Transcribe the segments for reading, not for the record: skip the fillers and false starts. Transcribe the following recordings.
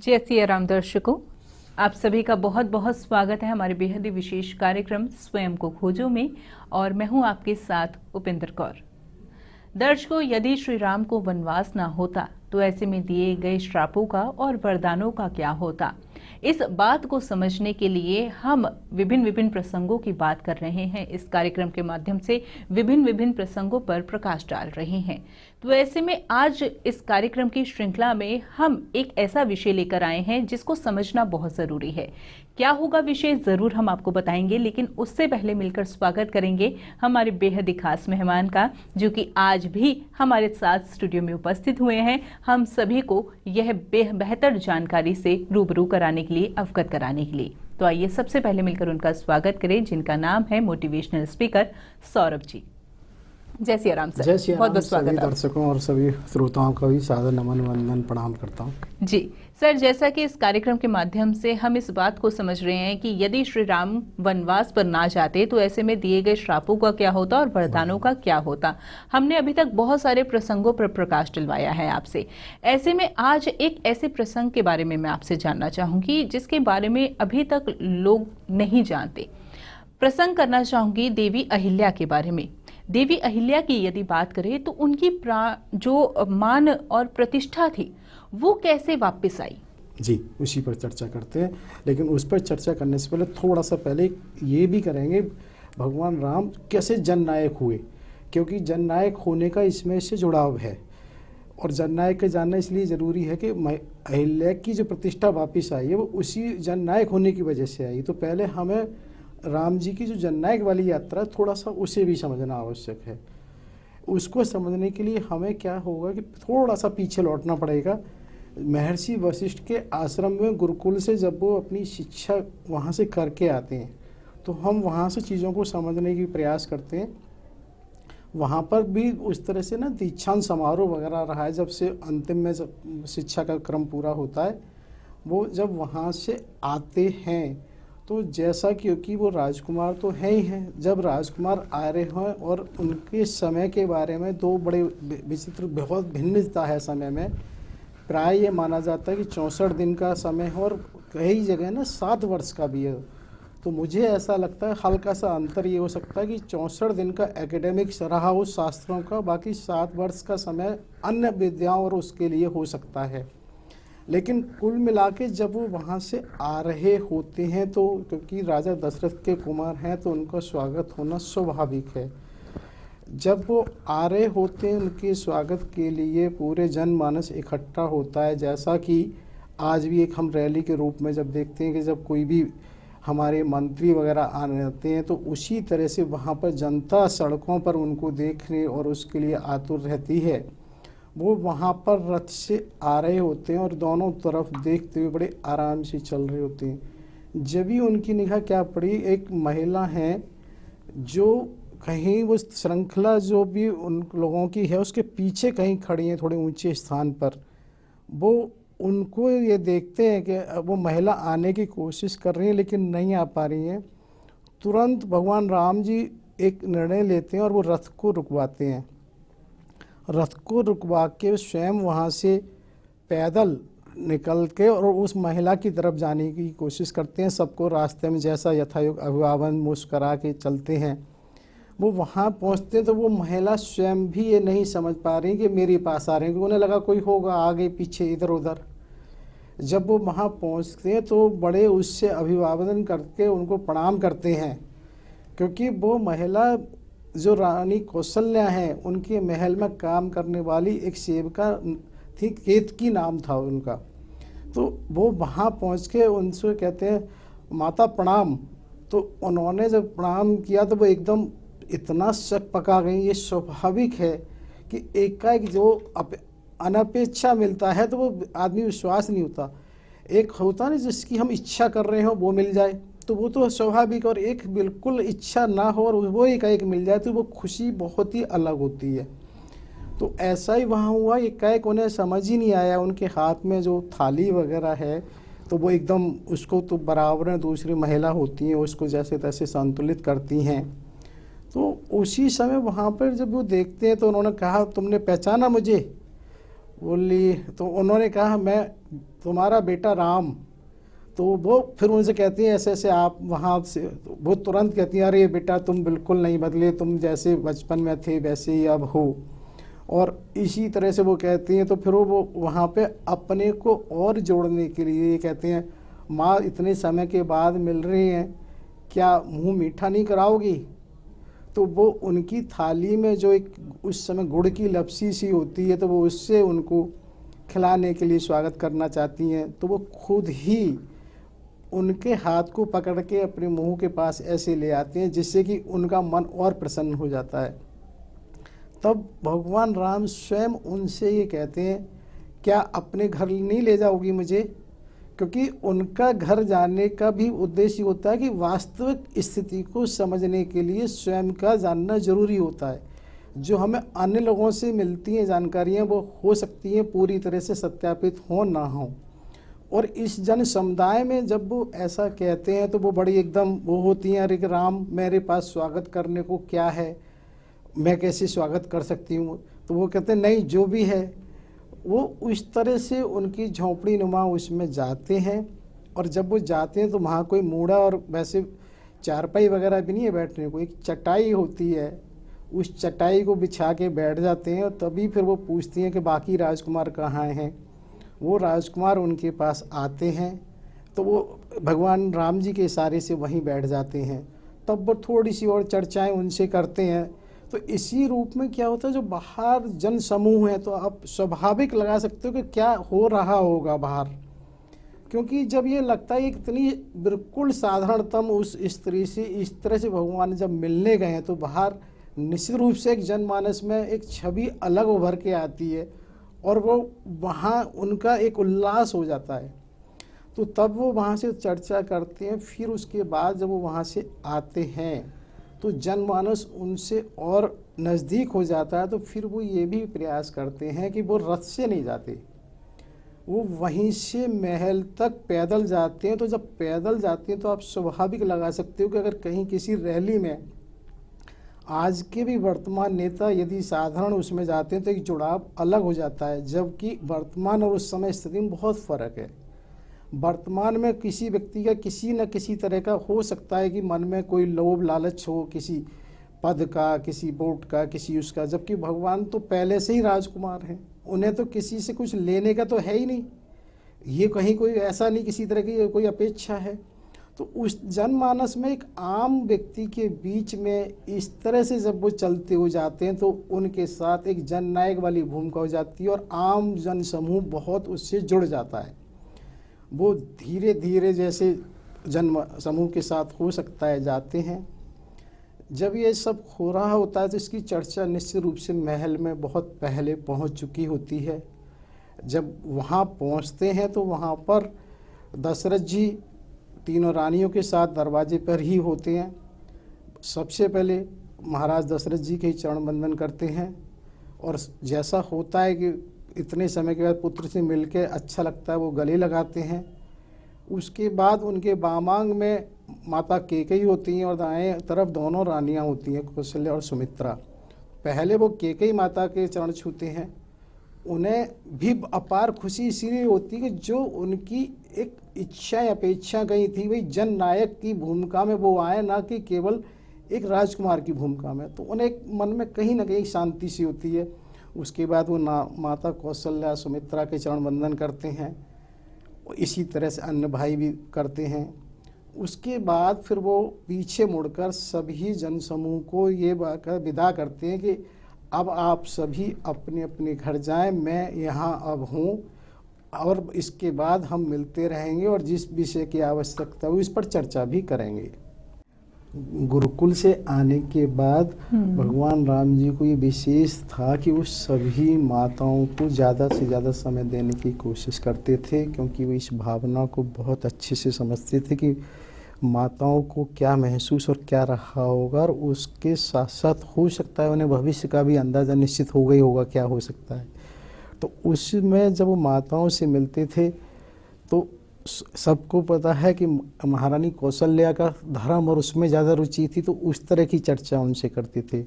जय सिया राम दर्शकों, आप सभी का बहुत बहुत स्वागत है हमारे बेहद ही विशेष कार्यक्रम स्वयं को खोजो में। और मैं हूं आपके साथ उपेंद्र कौर। दर्शकों, यदि श्री राम को वनवास ना होता तो ऐसे में दिए गए श्रापों का और वरदानों का क्या होता। इस बात को समझने के लिए हम विभिन्न विभिन्न प्रसंगों की बात कर रहे हैं। इस कार्यक्रम के माध्यम से विभिन्न विभिन्न प्रसंगों पर प्रकाश डाल रहे हैं। तो ऐसे में आज इस कार्यक्रम की श्रृंखला में हम एक ऐसा विषय लेकर आए हैं जिसको समझना बहुत जरूरी है। क्या होगा विषय जरूर हम आपको बताएंगे, लेकिन उससे पहले मिलकर स्वागत करेंगे हमारे बेहद ही खास मेहमान का, जो कि आज भी हमारे साथ स्टूडियो में उपस्थित हुए हैं हम सभी को यह बेहतर जानकारी से रूबरू कराने के लिए, अवगत कराने के लिए। तो आइए सबसे पहले मिलकर उनका स्वागत करें, जिनका नाम है मोटिवेशनल स्पीकर सौरभ जी। जय सिया राम सर। जय सिया बहुत राम। बहुत स्वागत सभी दर्शकों और सभी श्रोताओं का भी सादर नमन वंदन प्रणाम करता हूँ। जी सर, जैसा कि इस कार्यक्रम के माध्यम से हम इस बात को समझ रहे हैं कि यदि श्री राम वनवास पर ना जाते तो ऐसे में दिए गए श्रापों का क्या होता और वरदानों का क्या होता। हमने अभी तक बहुत सारे प्रसंगों पर प्रकाश डलवाया है आपसे। ऐसे में आज एक ऐसे प्रसंग के बारे में मैं आपसे जानना चाहूंगी जिसके बारे में अभी तक लोग नहीं जानते। प्रसंग करना चाहूंगी देवी अहिल्या के बारे में। देवी अहिल्या की यदि बात करें तो उनकी जो मान और प्रतिष्ठा थी वो कैसे वापस आई। जी, उसी पर चर्चा करते हैं, लेकिन उस पर चर्चा करने से पहले थोड़ा सा पहले ये भी करेंगे भगवान राम कैसे जननायक हुए, क्योंकि जननायक होने का इसमें से जुड़ाव है। और जननायक का जानना इसलिए ज़रूरी है कि अहिल्या की जो प्रतिष्ठा वापस आई है वो उसी जननायक होने की वजह से आई। तो पहले हमें राम जी की जो जननायक वाली यात्रा थोड़ा सा उसे भी समझना आवश्यक है। उसको समझने के लिए हमें क्या होगा कि थोड़ा सा पीछे लौटना पड़ेगा। महर्षि वशिष्ठ के आश्रम में गुरुकुल से जब वो अपनी शिक्षा वहाँ से करके आते हैं तो हम वहाँ से चीज़ों को समझने की प्रयास करते हैं। वहाँ पर भी उस तरह से ना दीक्षांत समारोह वगैरह रहा है। जब से अंतिम में जब शिक्षा का क्रम पूरा होता है, वो जब वहाँ से आते हैं तो जैसा क्योंकि वो राजकुमार तो हैं ही हैं, जब राजकुमार आ रहे हैं और उनके समय के बारे में दो बड़े विचित्र बहुत भिन्नता है समय में। प्राय ये माना जाता है कि 64 दिन का समय है और कई जगह ना 7 वर्ष का भी है। तो मुझे ऐसा लगता है हल्का सा अंतर ये हो सकता है कि 64 दिन का एकेडमिक रहा हो शास्त्रों का, बाकी 7 वर्ष का समय अन्य विद्याओं और उसके लिए हो सकता है। लेकिन कुल मिला के जब वो वहाँ से आ रहे होते हैं तो क्योंकि राजा दशरथ के कुमार हैं तो उनका स्वागत होना स्वाभाविक है। जब वो आ रहे होते हैं उनके स्वागत के लिए पूरे जनमानस इकट्ठा होता है। जैसा कि आज भी एक हम रैली के रूप में जब देखते हैं कि जब कोई भी हमारे मंत्री वगैरह आने आते हैं तो उसी तरह से वहाँ पर जनता सड़कों पर उनको देखने और उसके लिए आतुर रहती है। वो वहाँ पर रथ से आ रहे होते हैं और दोनों तरफ देखते हुए बड़े आराम से चल रहे होते हैं। जब भी उनकी निगाह क्या पड़ी, एक महिला हैं जो कहीं वो श्रृंखला जो भी उन लोगों की है उसके पीछे कहीं खड़ी हैं थोड़े ऊंचे स्थान पर। वो उनको ये देखते हैं कि वो महिला आने की कोशिश कर रही है लेकिन नहीं आ पा रही हैं। तुरंत भगवान राम जी एक निर्णय लेते हैं और वो रथ को रुकवाते हैं। रथ को रुकवा के स्वयं वहाँ से पैदल निकल के और उस महिला की तरफ जाने की कोशिश करते हैं। सबको रास्ते में जैसा यथायोग अभिवादन मुस्करा के चलते हैं। वो वहाँ पहुँचते तो वो महिला स्वयं भी ये नहीं समझ पा रही कि मेरे पास आ रहे हैं, उन्हें लगा कोई होगा आगे पीछे इधर उधर। जब वो वहाँ पहुँचते हैं तो बड़े उससे अभिवादन करके उनको प्रणाम करते हैं, क्योंकि वो महिला जो रानी कौशल्या हैं उनके महल में काम करने वाली एक सेविका थी, केतकी नाम था उनका। तो वो वहाँ पहुँच के उनसे कहते हैं माता प्रणाम। तो उन्होंने जब प्रणाम किया तो वो एकदम इतना शक पका गई। ये स्वाभाविक है कि एकाएक जो अनपेक्षा मिलता है तो वो आदमी विश्वास नहीं होता। एक होता ना जिसकी हम इच्छा कर रहे हो वो मिल जाए तो वो तो स्वाभाविक, और एक बिल्कुल इच्छा ना हो और वो एकाएक मिल जाए तो वो खुशी बहुत ही अलग होती है। तो ऐसा ही वहाँ हुआ। एकाएक उन्हें समझ ही नहीं आया, उनके हाथ में जो थाली वगैरह है तो वो एकदम उसको तो बराबर में दूसरी महिला होती हैं उसको जैसे तैसे संतुलित करती हैं। तो उसी समय वहाँ पर जब वो देखते हैं तो उन्होंने कहा तुमने पहचाना मुझे? बोली तो उन्होंने कहा मैं तुम्हारा बेटा राम, तो वो फिर उनसे कहती हैं ऐसे ऐसे आप वहाँ से, वो तुरंत कहती हैं अरे बेटा तुम बिल्कुल नहीं बदले, तुम जैसे बचपन में थे वैसे ही अब हो। और इसी तरह से वो कहती हैं, तो फिर वो वहाँ पे अपने को और जोड़ने के लिए ये कहते हैं माँ इतने समय के बाद मिल रही हैं, क्या मुंह मीठा नहीं कराओगी। तो वो उनकी थाली में जो एक उस समय गुड़ की लपसी सी होती है, तो वो उससे उनको खिलाने के लिए स्वागत करना चाहती हैं। तो वो खुद ही उनके हाथ को पकड़ के अपने मुंह के पास ऐसे ले आते हैं जिससे कि उनका मन और प्रसन्न हो जाता है। तब भगवान राम स्वयं उनसे ये कहते हैं क्या अपने घर नहीं ले जाओगी मुझे, क्योंकि उनका घर जाने का भी उद्देश्य होता है कि वास्तविक स्थिति को समझने के लिए स्वयं का जानना जरूरी होता है। जो हमें अन्य लोगों से मिलती हैं जानकारियाँ वो हो सकती हैं पूरी तरह से सत्यापित हो ना हो। और इस जन समुदाय में जब वो ऐसा कहते हैं तो वो बड़ी एकदम वो होती हैं, अरे राम मेरे पास स्वागत करने को क्या है, मैं कैसे स्वागत कर सकती हूँ। तो वो कहते हैं नहीं जो भी है। वो उस तरह से उनकी झोंपड़ी नुमा उसमें जाते हैं। और जब वो जाते हैं तो वहाँ कोई मूड़ा और वैसे चारपाई वगैरह भी नहीं है बैठने को, एक चटाई होती है, उस चटाई को बिछा के बैठ जाते हैं। और तभी फिर वो पूछती हैं कि बाकी राजकुमार कहाँ हैं। वो राजकुमार उनके पास आते हैं तो वो भगवान राम जी के इशारे से वहीं बैठ जाते हैं। तब वो थोड़ी सी और चर्चाएं उनसे करते हैं। तो इसी रूप में क्या होता है, जो बाहर जन समूह है तो आप स्वाभाविक लगा सकते हो कि क्या हो रहा होगा बाहर, क्योंकि जब ये लगता है इतनी बिल्कुल साधारणतम उस स्त्री से इस तरह से भगवान जब मिलने गए हैं तो बाहर निश्चित रूप से एक जनमानस में एक छवि अलग उभर के आती है और वो वहाँ उनका एक उल्लास हो जाता है। तो तब वो वहाँ से चर्चा करते हैं। फिर उसके बाद जब वो वहाँ से आते हैं तो जनमानस उनसे और नज़दीक हो जाता है। तो फिर वो ये भी प्रयास करते हैं कि वो रथ से नहीं जाते, वो वहीं से महल तक पैदल जाते हैं। तो जब पैदल जाते हैं तो आप स्वाभाविक लगा सकते हो कि अगर कहीं किसी रैली में आज के भी वर्तमान नेता यदि साधारण उसमें जाते हैं तो एक जुड़ाव अलग हो जाता है, जबकि वर्तमान और उस समय स्थिति में बहुत फ़र्क है। वर्तमान में किसी व्यक्ति का किसी न किसी तरह का हो सकता है कि मन में कोई लोभ लालच हो, किसी पद का, किसी वोट का, किसी उसका, जबकि भगवान तो पहले से ही राजकुमार हैं, उन्हें तो किसी से कुछ लेने का तो है ही नहीं। ये कहीं कोई ऐसा नहीं किसी तरह की कोई अपेक्षा है। तो उस जनमानस में एक आम व्यक्ति के बीच में इस तरह से जब वो चलते हो जाते हैं तो उनके साथ एक जननायक वाली भूमिका हो जाती है और आम जन समूह बहुत उससे जुड़ जाता है। वो धीरे धीरे जैसे जन समूह के साथ हो सकता है जाते हैं। जब ये सब हो रहा होता है तो इसकी चर्चा निश्चित रूप से महल में बहुत पहले पहुंच चुकी होती है। जब वहाँ पहुँचते हैं तो वहाँ पर दशरथ जी तीनों रानियों के साथ दरवाजे पर ही होते हैं। सबसे पहले महाराज दशरथ जी के ही चरण बंदन करते हैं और जैसा होता है कि इतने समय के बाद पुत्र से मिलके अच्छा लगता है वो गले लगाते हैं। उसके बाद उनके बामांग में माता केकई होती हैं और दाएं तरफ दोनों रानियां होती हैं, कौशल्या और सुमित्रा। पहले वो केकई माता के चरण छूते हैं। उन्हें भी अपार खुशी इसीलिए होती है कि जो उनकी एक इच्छा अपेक्षा गई थी वही जन नायक की भूमिका में वो आए, ना कि केवल एक राजकुमार की भूमिका में। तो उन्हें मन में कहीं ना कहीं शांति सी होती है। उसके बाद वो माता कौशल्या सुमित्रा के चरण वंदन करते हैं। इसी तरह से अन्य भाई भी करते हैं। उसके बाद फिर वो पीछे मुड़कर सभी जनसमूह को ये विदा करते हैं कि अब आप सभी अपने अपने घर जाएं, मैं यहाँ अब हूँ और इसके बाद हम मिलते रहेंगे और जिस विषय की आवश्यकता हो इस पर चर्चा भी करेंगे। गुरुकुल से आने के बाद भगवान राम जी को ये विशेष था कि वो सभी माताओं को ज़्यादा से ज़्यादा समय देने की कोशिश करते थे, क्योंकि वो इस भावना को बहुत अच्छे से समझते थे कि माताओं को क्या महसूस और क्या रहा होगा, और उसके साथ साथ हो सकता है उन्हें भविष्य का भी अंदाज़ा निश्चित हो गई होगा क्या हो सकता है। तो उसमें जब वो माताओं से मिलते थे तो सबको पता है कि महारानी कौशल्या का धर्म और उसमें ज़्यादा रुचि थी, तो उस तरह की चर्चा उनसे करते थे।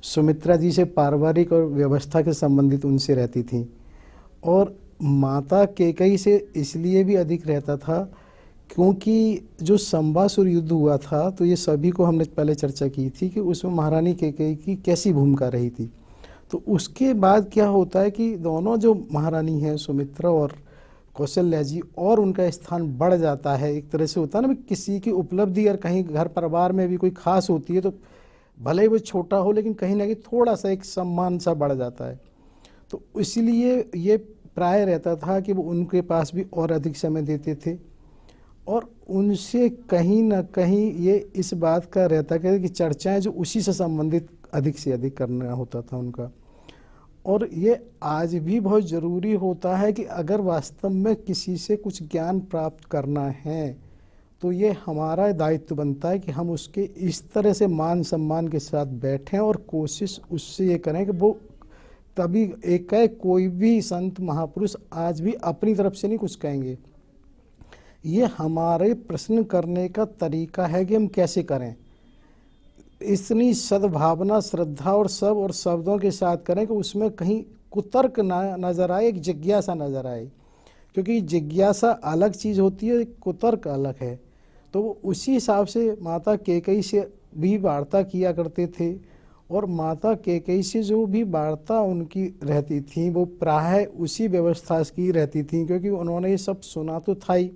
सुमित्रा जी से पारिवारिक और व्यवस्था के संबंधित उनसे रहती थी, और माता कैकेयी से इसलिए भी अधिक रहता था क्योंकि जो संबासुर युद्ध हुआ था, तो ये सभी को हमने पहले चर्चा की थी कि उसमें महारानी कैकेयी की कैसी भूमिका रही थी। तो उसके बाद क्या होता है कि दोनों जो महारानी हैं, सुमित्रा और कौशल्या जी, और उनका स्थान बढ़ जाता है। एक तरह से होता है ना, किसी की उपलब्धि और कहीं घर परिवार में भी कोई खास होती है तो भले ही वो छोटा हो लेकिन कहीं ना कहीं थोड़ा सा एक सम्मान सा बढ़ जाता है। तो इसलिए ये प्राय रहता था कि वो उनके पास भी और अधिक समय देते थे, और उनसे कहीं ना कहीं ये इस बात का रहता कि चर्चाएं जो उसी से संबंधित अधिक से अधिक करना होता था उनका। और ये आज भी बहुत ज़रूरी होता है कि अगर वास्तव में किसी से कुछ ज्ञान प्राप्त करना है तो ये हमारा दायित्व बनता है कि हम उसके इस तरह से मान सम्मान के साथ बैठें और कोशिश उससे ये करें कि वो तभी एक है, कोई भी संत महापुरुष आज भी अपनी तरफ से नहीं कुछ कहेंगे। ये हमारे प्रश्न करने का तरीका है कि हम कैसे करें, इतनी सद्भावना, श्रद्धा और शब्दों के साथ करें कि उसमें कहीं कुतर्क ना नज़र आए, एक जिज्ञासा नज़र आए। क्योंकि जिज्ञासा अलग चीज़ होती है, कुतर्क अलग है। तो वो उसी हिसाब से माता कैकेयी से भी वार्ता किया करते थे, और माता कैकेयी से जो भी वार्ता उनकी रहती थी वो प्राय उसी व्यवस्था की रहती थी, क्योंकि उन्होंने ये सब सुना तो था ही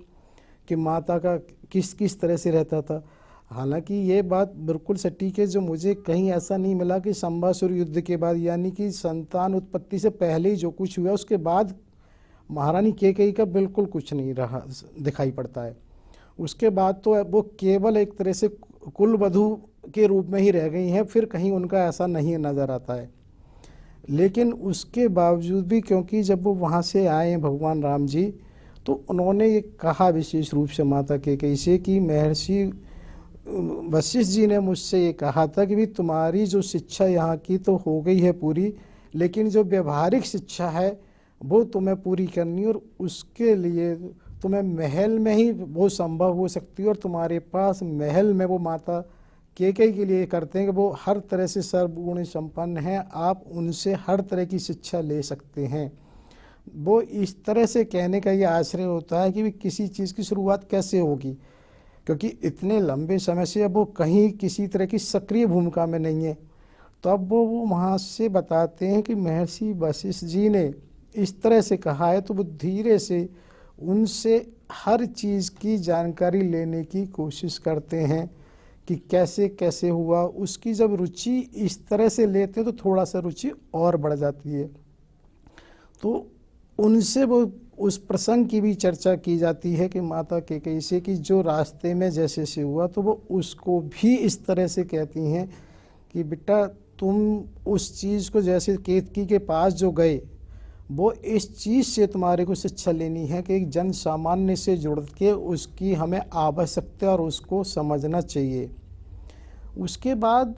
कि माता का किस किस तरह से रहता था। हालांकि ये बात बिल्कुल सटीक है, जो मुझे कहीं ऐसा नहीं मिला कि संबासुर युद्ध के बाद, यानी कि संतान उत्पत्ति से पहले ही जो कुछ हुआ उसके बाद महारानी कैकेयी का बिल्कुल कुछ नहीं रहा दिखाई पड़ता है। उसके बाद तो वो केवल एक तरह से कुलवधू के रूप में ही रह गई हैं, फिर कहीं उनका ऐसा नहीं नज़र आता है। लेकिन उसके बावजूद भी, क्योंकि जब वो वहाँ से आए भगवान राम जी, तो उन्होंने ये कहा विशेष रूप से माता कैकेयी से कि महर्षि वशिष्ठ जी ने मुझसे ये कहा था कि भी तुम्हारी जो शिक्षा यहाँ की तो हो गई है पूरी, लेकिन जो व्यवहारिक शिक्षा है वो तुम्हें पूरी करनी, और उसके लिए तुम्हें महल में ही वो संभव हो सकती है। और तुम्हारे पास महल में वो माता कैकेयी के लिए करते हैं कि वो हर तरह से सर्वगुण संपन्न हैं, आप उनसे हर तरह की शिक्षा ले सकते हैं। वो इस तरह से कहने का ये आश्रय होता है कि भी किसी चीज़ की शुरुआत कैसे होगी, क्योंकि इतने लंबे समय से अब वो कहीं किसी तरह की सक्रिय भूमिका में नहीं है। तो अब वो वहाँ से बताते हैं कि महर्षि वशिष्ठ जी ने इस तरह से कहा है, तो वो धीरे से उनसे हर चीज़ की जानकारी लेने की कोशिश करते हैं कि कैसे कैसे हुआ। उसकी जब रुचि इस तरह से लेते हैं तो थोड़ा सा रुचि और बढ़ जाती है। तो उनसे वो उस प्रसंग की भी चर्चा की जाती है कि माता कैकेयी से कि जो रास्ते में जैसे से हुआ, तो वो उसको भी इस तरह से कहती हैं कि बेटा तुम उस चीज़ को, जैसे केतकी के पास जो गए, वो इस चीज़ से तुम्हारे को शिक्षा लेनी है कि एक जन सामान्य से जुड़ के उसकी हमें आवश्यकता और उसको समझना चाहिए। उसके बाद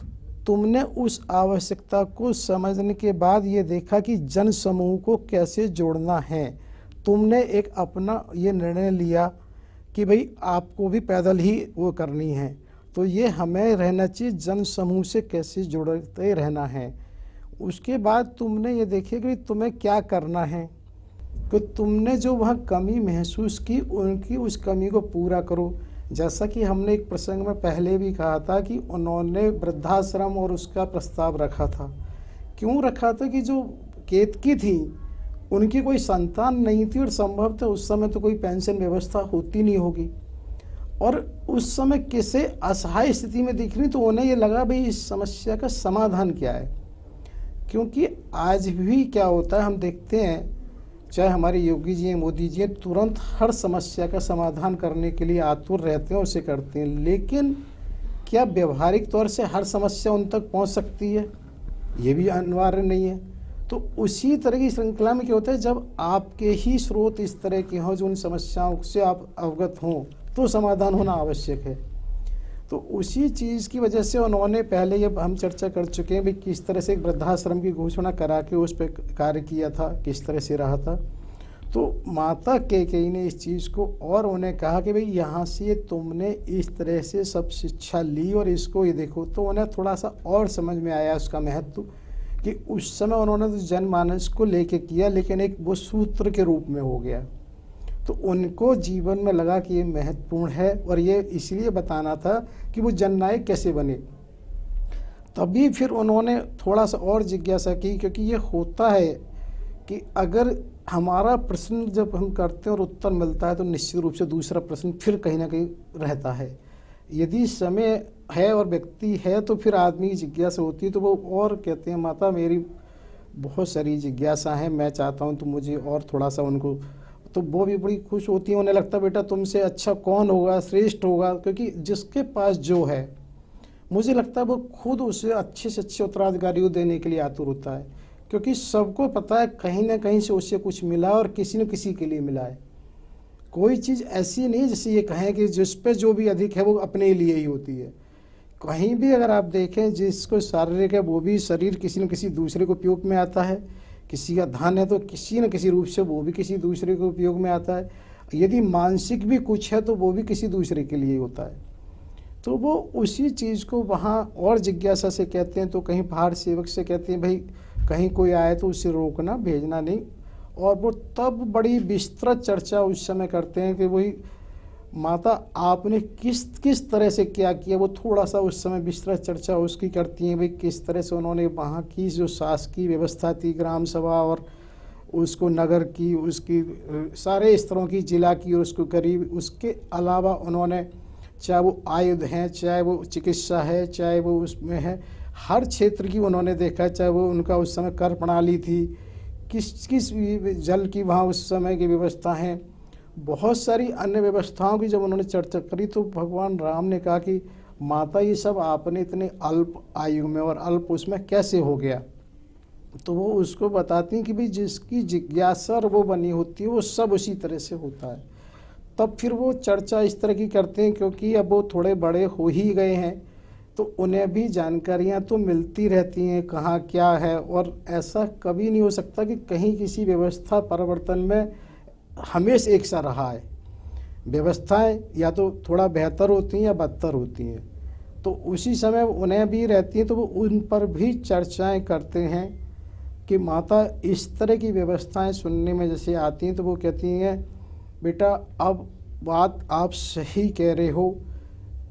तुमने उस आवश्यकता को समझने के बाद ये देखा कि जन समूह को कैसे जोड़ना है। तुमने एक अपना ये निर्णय लिया कि भाई आपको भी पैदल ही वो करनी है, तो ये हमें रहना चाहिए जन समूह से कैसे जुड़ते रहना है। उसके बाद तुमने ये देखिए कि तुम्हें क्या करना है, कि तुमने जो वहाँ कमी महसूस की उनकी उस कमी को पूरा करो। जैसा कि हमने एक प्रसंग में पहले भी कहा था कि उन्होंने वृद्धाश्रम और उसका प्रस्ताव रखा था। क्यों रखा था कि जो केतकी थी उनकी कोई संतान नहीं थी, और संभवतः उस समय तो कोई पेंशन व्यवस्था होती नहीं होगी, और उस समय किसे असहाय स्थिति में दिख रही, तो उन्हें ये लगा भाई इस समस्या का समाधान क्या है। क्योंकि आज भी क्या होता है, हम देखते हैं चाहे हमारे योगी जी हैं, मोदी जी हैं, तुरंत हर समस्या का समाधान करने के लिए आतुर रहते हैं, उसे करते हैं, लेकिन क्या व्यवहारिक तौर से हर समस्या उन तक पहुंच सकती है, ये भी अनिवार्य नहीं है। तो उसी तरह की श्रृंखला में क्या होता है, जब आपके ही स्रोत इस तरह के हों जो उन समस्याओं से आप अवगत हों, तो समाधान होना आवश्यक है। तो उसी चीज़ की वजह से उन्होंने पहले ये हम चर्चा कर चुके हैं भी किस तरह से एक वृद्धाश्रम की घोषणा करा के उस पर कार्य किया था, किस तरह से रहा था। तो माता कैकेयी ने इस चीज़ को और उन्हें कहा कि भाई यहाँ से तुमने इस तरह से सब शिक्षा ली और इसको ये देखो, तो उन्हें थोड़ा सा और समझ में आया उसका महत्व कि उस समय उन्होंने तो जनमानस को लेके किया, लेकिन एक वो सूत्र के रूप में हो गया। तो उनको जीवन में लगा कि ये महत्वपूर्ण है और ये इसलिए बताना था कि वो जननायक कैसे बने। तभी फिर उन्होंने थोड़ा सा और जिज्ञासा की, क्योंकि ये होता है कि अगर हमारा प्रश्न जब हम करते हैं और उत्तर मिलता है तो निश्चित रूप से दूसरा प्रश्न फिर कहीं ना कहीं रहता है। यदि समय है और व्यक्ति है तो फिर आदमी की जिज्ञासा होती है, तो वो और कहते हैं माता मेरी बहुत सारी जिज्ञासा है, मैं चाहता हूँ तो मुझे और थोड़ा सा उनको, तो वो भी बड़ी खुश होती है। उन्हें लगता है बेटा तुमसे अच्छा कौन होगा, श्रेष्ठ होगा, क्योंकि जिसके पास जो है मुझे लगता है वो खुद उसे अच्छे से अच्छे उत्तराधिकारी को देने के लिए आतुर होता है, क्योंकि सबको पता है कहीं ना कहीं से उससे कुछ मिला और किसी न किसी के लिए मिला है। कोई चीज़ ऐसी नहीं जैसे ये कहें कि जिस पे जो भी अधिक है वो अपने लिए ही होती है। कहीं भी अगर आप देखें जिसको शारीरिक है वो भी शरीर किसी न किसी दूसरे को उपयोग में आता है, किसी का धन है तो किसी न किसी रूप से वो भी किसी दूसरे को उपयोग में आता है, यदि मानसिक भी कुछ है तो वो भी किसी दूसरे के लिए होता है। तो वो उसी चीज़ को वहाँ और जिज्ञासा से कहते हैं। तो कहीं बाहर सेवक से कहते हैं भाई कहीं कोई आए तो उसे रोकना, भेजना नहीं। और वो तब बड़ी विस्तृत चर्चा उस समय करते हैं कि वही माता आपने किस किस तरह से क्या किया, वो थोड़ा सा उस समय विस्तृत चर्चा उसकी करती हैं। भाई किस तरह से उन्होंने वहाँ की जो शासकीय व्यवस्था थी, ग्राम सभा और उसको नगर की, उसकी सारे स्तरों की, जिला की और उसको करीब, उसके अलावा उन्होंने चाहे वो आयुध हैं, चाहे वो चिकित्सा है, चाहे वो उसमें है, हर क्षेत्र की उन्होंने देखा। चाहे वो उनका उस समय कर प्रणाली थी, किस किस जल की वहाँ उस समय की व्यवस्था हैं, बहुत सारी अन्य व्यवस्थाओं की जब उन्होंने चर्चा करी तो भगवान राम ने कहा कि माता ये सब आपने इतने अल्प आयु में और अल्प उसमें कैसे हो गया। तो वो उसको बताती हैं कि भाई जिसकी जिज्ञासा और वो बनी होती है वो सब उसी तरह से होता है। तब फिर वो चर्चा इस तरह की करते हैं, क्योंकि अब वो थोड़े बड़े हो ही गए हैं तो उन्हें भी जानकारियां तो मिलती रहती हैं कहाँ क्या है। और ऐसा कभी नहीं हो सकता कि कहीं किसी व्यवस्था परिवर्तन में हमेशा एक सा रहा है। व्यवस्थाएं या तो थोड़ा बेहतर होती हैं या बदतर होती हैं, तो उसी समय उन्हें भी रहती हैं। तो वो उन पर भी चर्चाएं करते हैं कि माता इस तरह की व्यवस्थाएं सुनने में जैसे आती हैं तो वो कहती हैं बेटा अब बात आप सही कह रहे हो,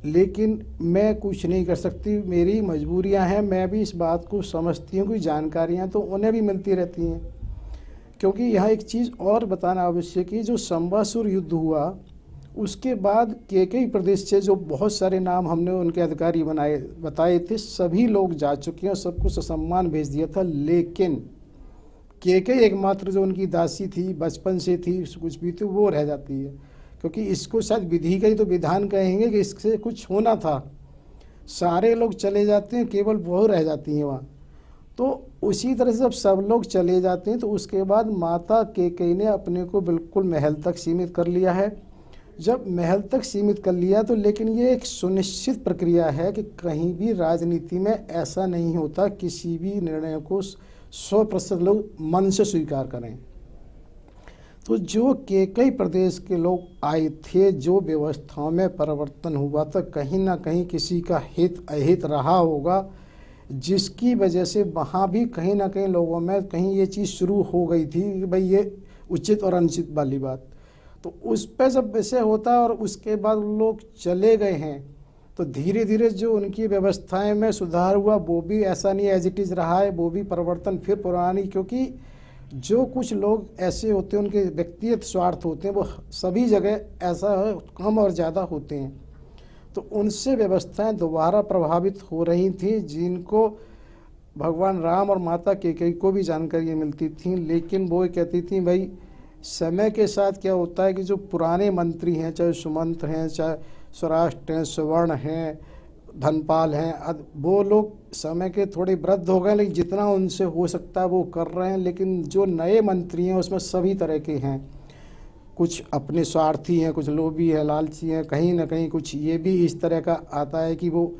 लेकिन मैं कुछ नहीं कर सकती, मेरी मजबूरियां हैं। मैं भी इस बात को समझती हूँ कि जानकारियाँ तो उन्हें भी मिलती रहती हैं। क्योंकि यहाँ एक चीज़ और बताना आवश्यक है, जो संबासुर युद्ध हुआ उसके बाद कई प्रदेश से जो बहुत सारे नाम हमने उनके अधिकारी बताए थे, सभी लोग जा चुके हैं और सबको ससम्मान भेज दिया था। लेकिन कई एकमात्र जो उनकी दासी थी, बचपन से थी, कुछ भी थी, वो रह जाती है। क्योंकि इसको शायद विधि का ही तो विधान कहेंगे कि इससे कुछ होना था। सारे लोग चले जाते हैं, केवल वो रह जाती हैं वहाँ। तो उसी तरह से जब सब लोग चले जाते हैं तो उसके बाद माता कैकेयी ने अपने को बिल्कुल महल तक सीमित कर लिया है। जब महल तक सीमित कर लिया तो लेकिन ये एक सुनिश्चित प्रक्रिया है कि कहीं भी राजनीति में ऐसा नहीं होता किसी भी निर्णय को 100% लोग मन से स्वीकार करें। तो जो कई प्रदेश के लोग आए थे, जो व्यवस्थाओं में परिवर्तन हुआ था, कहीं ना कहीं किसी का हित अहित रहा होगा, जिसकी वजह से वहाँ भी कहीं ना कहीं लोगों में कहीं ये चीज़ शुरू हो गई थी कि भाई ये उचित और अनुचित वाली बात। तो उस पर जब ऐसे होता है और उसके बाद लोग चले गए हैं तो धीरे धीरे जो उनकी व्यवस्थाएं में सुधार हुआ वो भी ऐसा नहीं एज इट इज़ रहा है, वो भी परिवर्तन फिर पुरानी। क्योंकि जो कुछ लोग ऐसे होते हैं उनके व्यक्तिगत स्वार्थ होते हैं, वो सभी जगह ऐसा कम और ज़्यादा होते हैं। तो उनसे व्यवस्थाएं दोबारा प्रभावित हो रही थी, जिनको भगवान राम और माता कैकेयी को भी जानकारियाँ मिलती थीं। लेकिन वो कहती थी भाई समय के साथ क्या होता है कि जो पुराने मंत्री हैं, चाहे सुमंत्र हैं, चाहे स्वराष्ट्र हैं, सुवर्ण हैं, धनपाल हैं, वो लोग समय के थोड़े वृद्ध हो गए, लेकिन जितना उनसे हो सकता है वो कर रहे हैं। लेकिन जो नए मंत्री हैं उसमें सभी तरह के हैं, कुछ अपने स्वार्थी हैं, कुछ लोभी हैं, लालची हैं, कहीं ना कहीं कुछ ये भी इस तरह का आता है कि वो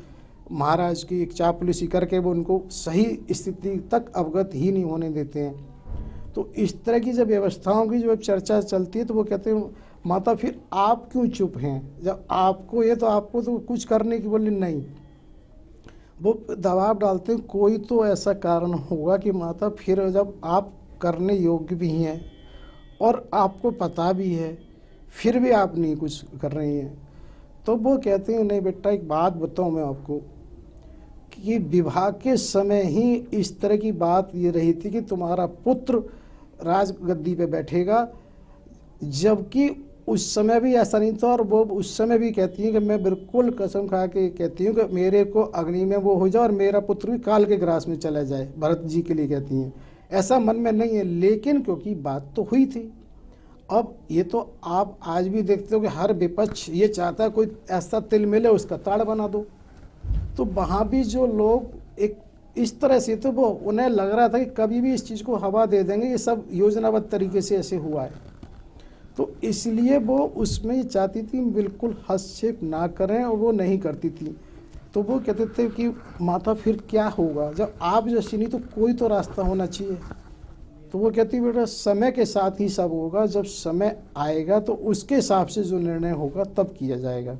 महाराज की एक चापलूसी करके वो उनको सही स्थिति तक अवगत ही नहीं होने देते हैं। तो इस तरह की जब व्यवस्थाओं की जब चर्चा चलती है तो वो कहते हैं माता फिर आप क्यों चुप हैं, जब आपको ये तो आपको तो कुछ करने की बोली नहीं। वो दबाव डालते हैं कोई तो ऐसा कारण होगा कि माता फिर जब आप करने योग्य भी हैं और आपको पता भी है फिर भी आप नहीं कुछ कर रही हैं, तो वो कहते हैं नहीं बेटा एक बात बताऊँ मैं आपको कि विवाह के समय ही इस तरह की बात ये रही थी कि तुम्हारा पुत्र राजगद्दी पे बैठेगा, जबकि उस समय भी ऐसा नहीं था। और वो उस समय भी कहती हैं कि मैं बिल्कुल कसम खा के कहती हूँ कि मेरे को अग्नि में वो हो जाए और मेरा पुत्र भी काल के ग्रास में चला जाए, भरत जी के लिए कहती हैं। ऐसा मन में नहीं है, लेकिन क्योंकि बात तो हुई थी। अब ये तो आप आज भी देखते हो कि हर विपक्ष ये चाहता है कोई ऐसा तिल मिले उसका ताड़ बना दो। तो वहाँ भी जो लोग एक इस तरह से, तो वो उन्हें लग रहा था कि कभी भी इस चीज़ को हवा दे देंगे, ये सब योजनाबद्ध तरीके से ऐसे हुआ है। तो इसलिए वो उसमें ये चाहती थी बिल्कुल हस्तक्षेप ना करें, और वो नहीं करती थी। तो वो कहते थे कि माता फिर क्या होगा, जब आप जैसी नहीं तो कोई तो रास्ता होना चाहिए। तो वो कहती बेटा समय के साथ ही सब होगा, जब समय आएगा तो उसके हिसाब से जो निर्णय होगा तब किया जाएगा।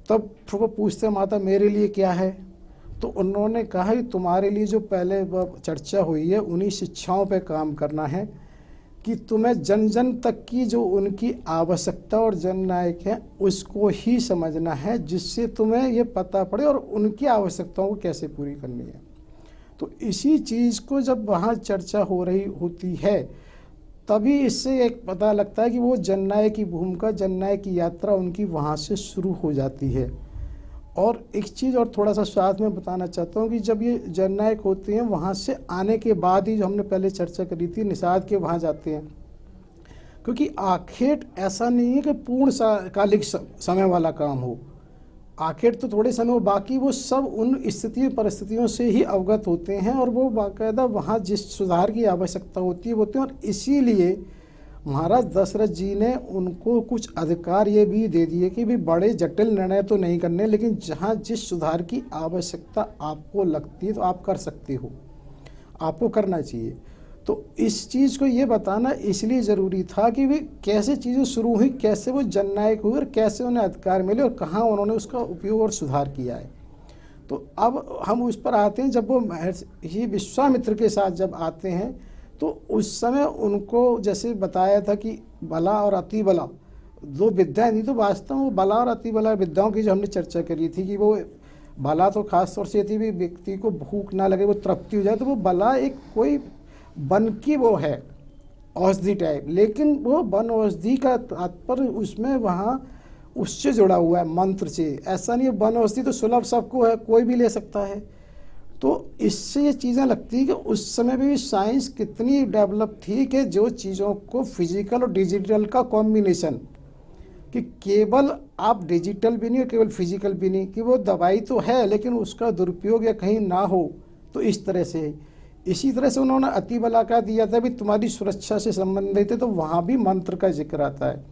तब वो पूछते माता मेरे लिए क्या है, तो उन्होंने कहा कि तुम्हारे लिए जो पहले चर्चा हुई है उन्हीं शिक्षाओं पे काम करना है कि तुम्हें जन जन तक की जो उनकी आवश्यकता और जननायक है उसको ही समझना है, जिससे तुम्हें ये पता पड़े और उनकी आवश्यकताओं को कैसे पूरी करनी है। तो इसी चीज़ को जब वहाँ चर्चा हो रही होती है तभी इससे एक पता लगता है कि वो जननायक की भूमिका, जननायक की यात्रा उनकी वहाँ से शुरू हो जाती है। और एक चीज़ और थोड़ा सा साथ में बताना चाहता हूँ कि जब ये जननायक होते हैं वहाँ से आने के बाद ही, जो हमने पहले चर्चा करी थी, निषाद के वहाँ जाते हैं, क्योंकि आखेट ऐसा नहीं है कि पूर्ण कालिक समय वाला काम हो। आखेट तो थोड़े समय हो, बाकी वो सब उन स्थिति परिस्थितियों से ही अवगत होते हैं और वो बाकायदा वहाँ जिस सुधार की आवश्यकता होती है होते हैं। और इसीलिए महाराज दशरथ जी ने उनको कुछ अधिकार ये भी दे दिए कि भी बड़े जटिल निर्णय तो नहीं करने, लेकिन जहाँ जिस सुधार की आवश्यकता आपको लगती है तो आप कर सकते हो, आपको करना चाहिए। तो इस चीज़ को ये बताना इसलिए ज़रूरी था कि वे कैसे चीज़ें शुरू हुई, कैसे वो जननायक हुए और कैसे उन्हें अधिकार मिले और कहाँ उन्होंने उसका उपयोग और सुधार किया है। तो अब हम उस पर आते हैं, जब वो महर्षि विश्वामित्र के साथ जब आते हैं तो उस समय उनको जैसे बताया था कि बला और अति बला दो विद्याएं थी। तो वास्तव में वो बला और अति बला विद्याओं की जो हमने चर्चा करी थी कि वो बला तो खास तौर से थी भी व्यक्ति को भूख ना लगे, वो तृप्ति हो जाए, तो वो बला एक कोई वन की वो है औषधि टाइप, लेकिन वो वन औषधि का तात्पर्य उसमें वहाँ उससे जुड़ा हुआ है मंत्र से। ऐसा नहीं है वन औषधि तो सुलभ सबको है, कोई भी ले सकता है। तो इससे ये चीज़ें लगती है कि उस समय भी साइंस कितनी डेवलप थी कि जो चीज़ों को फिजिकल और डिजिटल का कॉम्बिनेशन, कि केवल आप डिजिटल भी नहीं और केवल फिजिकल भी नहीं, कि वो दवाई तो है लेकिन उसका दुरुपयोग या कहीं ना हो, तो इस तरह से। इसी तरह से उन्होंने अति बला का दिया था भी तुम्हारी सुरक्षा से संबंधित है, तो वहाँ भी मंत्र का जिक्र आता है।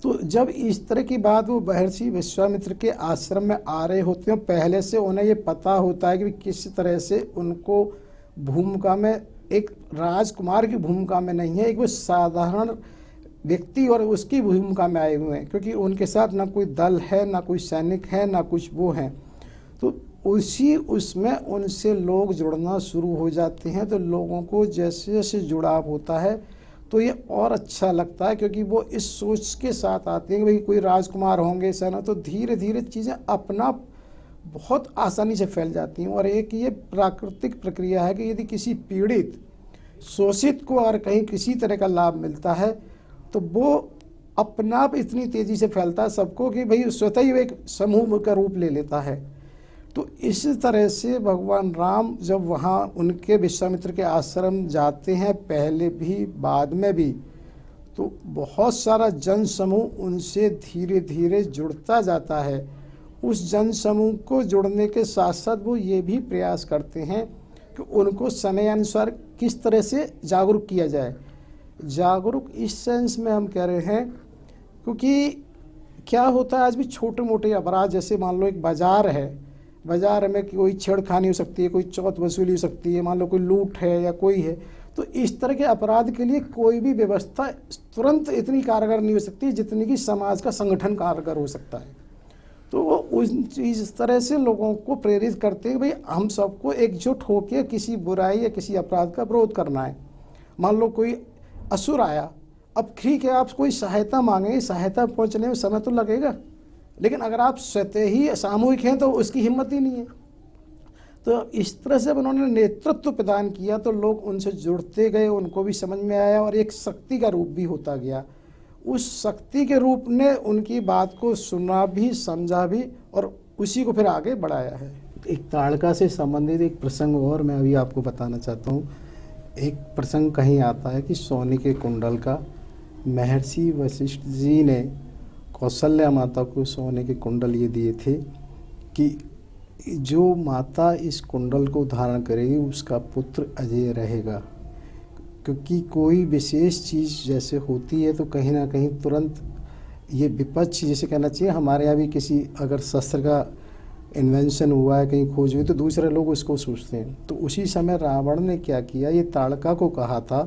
तो जब इस तरह की बात वो महर्षि विश्वामित्र के आश्रम में आ रहे होते हैं, पहले से उन्हें ये पता होता है कि किस तरह से उनको भूमिका में, एक राजकुमार की भूमिका में नहीं है, एक वो साधारण व्यक्ति और उसकी भूमिका में आए हुए हैं, क्योंकि उनके साथ ना कोई दल है, ना कोई सैनिक है, ना कुछ वो हैं। तो उसमें उनसे लोग जुड़ना शुरू हो जाते हैं। तो लोगों को जैसे जैसे जुड़ाव होता है तो ये और अच्छा लगता है, क्योंकि वो इस सोच के साथ आते हैं कि भाई कोई राजकुमार होंगे सेना, तो धीरे धीरे चीज़ें अपना बहुत आसानी से फैल जाती हैं। और एक ये प्राकृतिक प्रक्रिया है कि यदि किसी पीड़ित शोषित को और कहीं किसी तरह का लाभ मिलता है तो वो अपना आप इतनी तेज़ी से फैलता है सबको कि भाई स्वतः ही एक समूह का रूप ले लेता है। तो इस तरह से भगवान राम जब वहाँ उनके विश्वामित्र के आश्रम जाते हैं, पहले भी बाद में भी, तो बहुत सारा जन समूह उनसे धीरे धीरे जुड़ता जाता है। उस जन समूह को जुड़ने के साथ साथ वो ये भी प्रयास करते हैं कि उनको समय अनुसार किस तरह से जागरूक किया जाए। जागरूक इस सेंस में हम कह रहे हैं, क्योंकि क्या होता है आज भी छोटे मोटे अपराध, जैसे मान लो एक बाज़ार है, बाज़ार में कोई छेड़खानी हो सकती है, कोई चौथ वसूली हो सकती है, मान लो कोई लूट है या कोई है, तो इस तरह के अपराध के लिए कोई भी व्यवस्था तुरंत इतनी कारगर नहीं हो सकती जितनी कि समाज का संगठन कारगर हो सकता है। तो वो इस तरह से लोगों को प्रेरित करते हैं भाई हम सबको एकजुट होकर किसी बुराई या किसी अपराध का विरोध करना है। मान लो कोई असुर आया, अब ठीक है आप कोई सहायता मांगेंगे, सहायता पहुंचने में समय तो लगेगा, लेकिन अगर आप स्वतः ही सामूहिक हैं तो उसकी हिम्मत ही नहीं है। तो इस तरह से उन्होंने नेतृत्व प्रदान किया तो लोग उनसे जुड़ते गए, उनको भी समझ में आया और एक शक्ति का रूप भी होता गया। उस शक्ति के रूप ने उनकी बात को सुना भी, समझा भी और उसी को फिर आगे बढ़ाया है। एक ताड़का से संबंधित एक प्रसंग और मैं अभी आपको बताना चाहता हूँ। एक प्रसंग कहीं आता है कि सोने के कुंडल का महर्षि वशिष्ठ जी ने कौशल्या माता को सोने के कुंडल ये दिए थे कि जो माता इस कुंडल को धारण करेगी उसका पुत्र अजय रहेगा। क्योंकि कोई विशेष चीज़ जैसे होती है तो कहीं ना कहीं तुरंत ये विपक्ष जैसे कहना चाहिए, हमारे यहाँ भी किसी अगर शस्त्र का इन्वेंशन हुआ है, कहीं खोज हुई तो दूसरे लोग उसको सोचते हैं। तो उसी समय रावण ने क्या किया, ये ताड़का को कहा था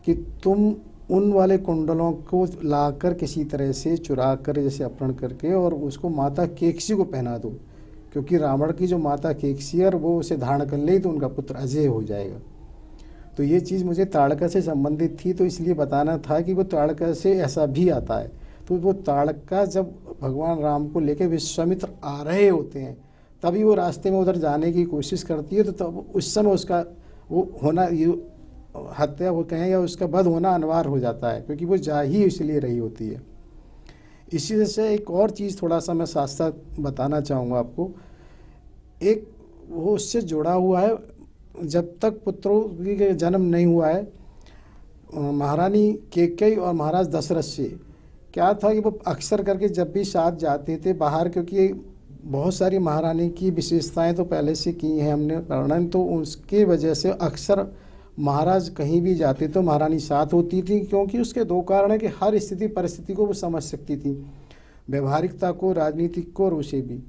कि तुम उन वाले कुंडलों को लाकर किसी तरह से चुरा कर जैसे अपहरण करके और उसको माता केकसी को पहना दो, क्योंकि रावण की जो माता केकसी है वो उसे धारण कर ले तो उनका पुत्र अजय हो जाएगा। तो ये चीज़ मुझे ताड़का से संबंधित थी, तो इसलिए बताना था कि वो ताड़का से ऐसा भी आता है। तो वो ताड़का जब भगवान राम को लेकर विश्वामित्र आ रहे होते हैं तभी वो रास्ते में उधर जाने की कोशिश करती है, तो तब उस समय उसका वो होना, ये हत्या वो कहें या उसका वध होना अनिवार्य हो जाता है, क्योंकि वो जा ही इसलिए रही होती है। इसी से एक और चीज़ थोड़ा सा मैं साथ साथ बताना चाहूँगा आपको। एक वो उससे जुड़ा हुआ है, जब तक पुत्रों का जन्म नहीं हुआ है महारानी कैकेयी और महाराज दशरथ से क्या था कि वो अक्सर करके जब भी साथ जाते थे बाहर, क्योंकि बहुत सारी महारानी की विशेषताएं तो पहले से की हैं हमने वर्णन, तो उसके वजह से अक्सर महाराज कहीं भी जाते तो महारानी साथ होती थी, क्योंकि उसके दो कारण है कि हर स्थिति परिस्थिति को वो समझ सकती थी, व्यवहारिकता को, राजनीतिक को और उसे भी।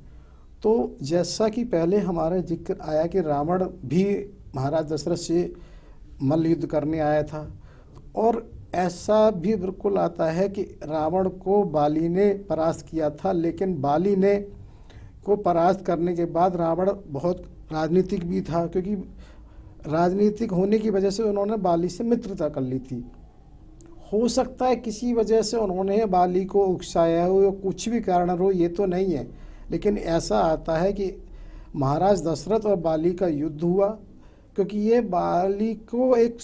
तो जैसा कि पहले हमारा जिक्र आया कि रावण भी महाराज दशरथ से मल्ल युद्ध करने आया था, और ऐसा भी बिल्कुल आता है कि रावण को बाली ने परास्त किया था, लेकिन बाली ने को परास्त करने के बाद रावण बहुत राजनीतिक भी था, क्योंकि राजनीतिक होने की वजह से उन्होंने बाली से मित्रता कर ली थी। हो सकता है किसी वजह से उन्होंने बाली को उकसाया हो या कुछ भी कारण हो, ये तो नहीं है, लेकिन ऐसा आता है कि महाराज दशरथ और बाली का युद्ध हुआ, क्योंकि ये बाली को एक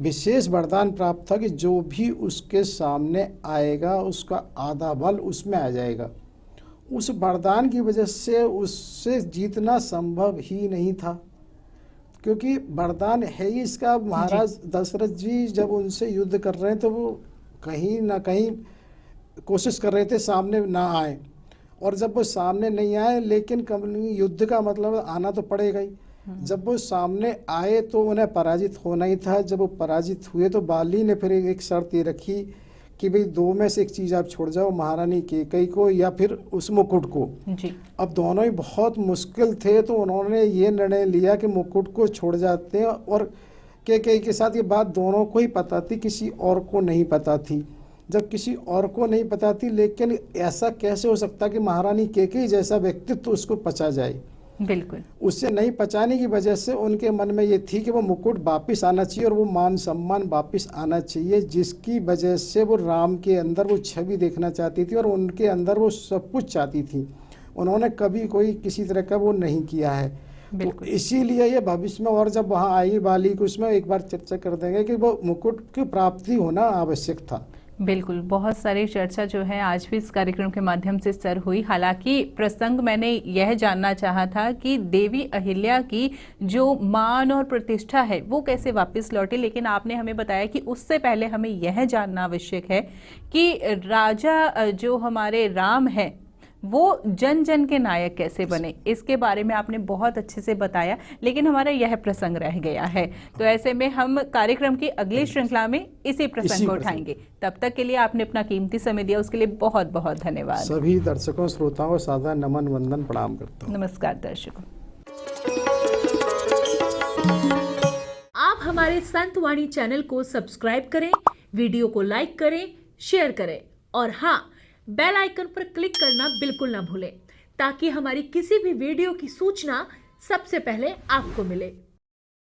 विशेष वरदान प्राप्त था कि जो भी उसके सामने आएगा उसका आधा बल उसमें आ जाएगा। उस वरदान की वजह से उससे जीतना संभव ही नहीं था, क्योंकि वरदान है ही इसका। महाराज दशरथ जी जब उनसे युद्ध कर रहे हैं तो वो कहीं ना कहीं कोशिश कर रहे थे सामने ना आए, और जब वो सामने नहीं आए, लेकिन युद्ध का मतलब आना तो पड़ेगा ही। जब वो सामने आए तो उन्हें पराजित होना ही था। जब वो पराजित हुए तो बाली ने फिर एक शर्त ये रखी कि भाई दो में से एक चीज़ आप छोड़ जाओ, महारानी कैकेयी को या फिर उस मुकुट को जी। अब दोनों ही बहुत मुश्किल थे, तो उन्होंने ये निर्णय लिया कि मुकुट को छोड़ जाते हैं, और कैकेयी के साथ ये बात दोनों को ही पता थी, किसी और को नहीं पता थी। जब किसी और को नहीं पता थी, लेकिन ऐसा कैसे हो सकता कि महारानी कैकेयी जैसा व्यक्तित्व उसको पचा जाए, बिल्कुल उससे नहीं पचाने की वजह से उनके मन में ये थी कि वो मुकुट वापस आना चाहिए और वो मान सम्मान वापस आना चाहिए, जिसकी वजह से वो राम के अंदर वो छवि देखना चाहती थी और उनके अंदर वो सब कुछ चाहती थी। उन्होंने कभी कोई किसी तरह का वो नहीं किया है, तो इसीलिए ये भविष्य में और जब वहाँ आई बाली को उसमें एक बार चर्चा कर देंगे कि वो मुकुट की प्राप्ति होना आवश्यक था। बिल्कुल, बहुत सारी चर्चा जो है आज भी इस कार्यक्रम के माध्यम से सर हुई। हालांकि प्रसंग मैंने यह जानना चाहा था कि देवी अहिल्या की जो मान और प्रतिष्ठा है वो कैसे वापस लौटी, लेकिन आपने हमें बताया कि उससे पहले हमें यह जानना आवश्यक है कि राजा जो हमारे राम है वो जन जन के नायक कैसे बने, इसके बारे में आपने बहुत अच्छे से बताया, लेकिन हमारा यह प्रसंग रह गया है। तो ऐसे में हम कार्यक्रम की अगली श्रृंखला में इसी प्रसंग को उठाएंगे। तब तक के लिए आपने अपना कीमती समय दिया, उसके लिए बहुत बहुत धन्यवाद। सभी दर्शकों श्रोताओं को सादर नमन वंदन प्रणाम करता हूँ। नमस्कार दर्शकों। आप हमारे संतवाणी चैनल को सब्सक्राइब करें, वीडियो को लाइक करें, शेयर करें और हाँ, बेल आइकन पर क्लिक करना बिल्कुल ना भूलें, ताकि हमारी किसी भी वीडियो की सूचना सबसे पहले आपको मिले।